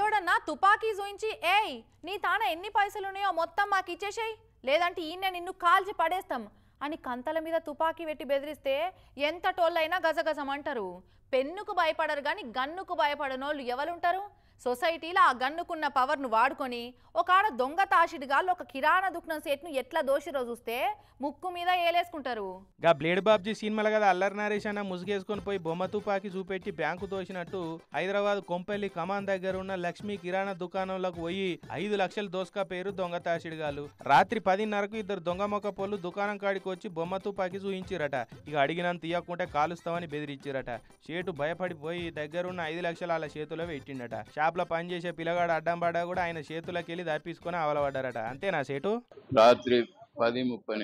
ఎవడన్నా తుపాకీ చూయించి ఏయ్ నీ తాన ఎన్ని పైసలున్నాయో మొత్తం మాకు ఇచ్చేసేయ్ లేదంటే ఈయన నిన్ను కాల్చి పడేస్తాం అని కంతల మీద తుపాకీ పెట్టి బెదిరిస్తే ఎంత టోళ్ళైనా గజగజమంటారు. పెన్నుకు భయపడరు కానీ గన్నుకు భయపడనోళ్ళు ఎవరుంటారు? సొసైటీలో ఆ గన్నుకున్న పవర్ను వాడుకొని ఒక ఆడ దొంగ తాషిడిగాళ్ళు ఒక కిరాణా దుకాణం సెట్ను ఎట్లా దోషిరో చూస్తే ముక్కు మీద ఏలేసుకుంటారు. గా బ్లేడ్ బాబ్జీ సినిమాల కదా అల్లరి నరేష్ అన్న ముసుగేసుకొని పోయి బొమ్మ తుపాకి చూపెట్టి బ్యాంకు దోసినట్టు హైదరాబాద్ కొంపల్లి కమాన్ దగ్గర ఉన్న లక్ష్మీ కిరాణా దుకాణంలోకి పోయి 5 లక్షలు దోసుకా పేరు దొంగ తాషిడిగాళ్ళు. రాత్రి 10:30కు ఇద్దరు దొంగ మొక్క పోళ్ళు దుకాణం కాడికి వచ్చి బొమ్మ తుపాకి చూయించిరట. ఇక అడిగినంత తీయకుంటే కాలుస్తామని బెదిరించిరట. చేటు భయపడిపోయి దగ్గరున్న 5 లక్షలు వాళ్ళ చేతిలో పెట్టిండట. షాప్లో పనిచేసే పిల్లగాడు అడ్డం పడ్డా కూడా ఆయన చేతులకి వెళ్ళి తప్పించుకొని అవలపడ్డారట. అంతేనా సేటు? రాత్రి 10:30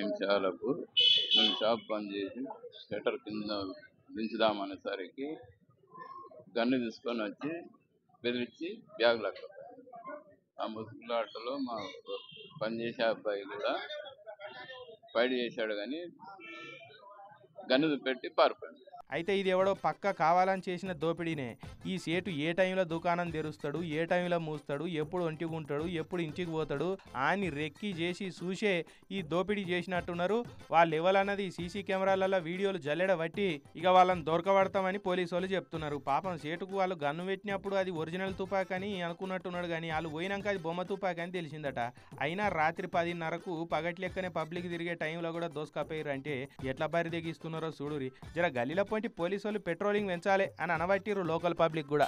నేను షాప్ బంద్ చేసి షటర్ కింద దించుదామనేసరికి గన్ను తీసుకొని వచ్చి బెదిరించి బ్యాగ్ లాక్కపోయాను. ఆ ముసుగులాటలో మా పనిచేసే అబ్బాయి కూడా ఫైట్ చేశాడు కానీ గన్ను పెట్టి పారిపోయాడు. అయితే ఇది ఎవడో పక్క కావాలని చేసిన దోపిడీనే. ఈ సేటు ఏ టైంలో దుకాణం తెరుస్తాడు, ఏ టైంలో మూస్తాడు, ఎప్పుడు ఒంటిగుంటాడు, ఎప్పుడు ఇంటికి పోతాడు అని రెక్కి చేసి చూసే ఈ దోపిడీ చేసినట్టున్నారు. వాళ్ళు ఎవరన్నది సీసీ కెమెరాలలో వీడియోలు జల్లెడ బట్టి ఇక వాళ్ళని దొరకబడతామని పోలీసు వాళ్ళు చెప్తున్నారు. పాపం సేటుకు వాళ్ళు గన్ను పెట్టినప్పుడు అది ఒరిజినల్ తుపాకి అని అనుకున్నట్టున్నాడు కానీ వాళ్ళు పోయినాక అది బొమ్మ తుపాకి అని తెలిసిందట. అయినా రాత్రి 10:30కు పగట్లెక్కనే పబ్లిక్ తిరిగే టైంలో కూడా దోసుకపోయారు అంటే ఎట్లా బరి తెగిస్తున్నారో చూడురి. జర గల్లీల పోలీసు వాళ్ళు పెట్రోలింగ్ పెంచాలి అని అనబట్టిరు లోకల్ పబ్లిక్ కూడా.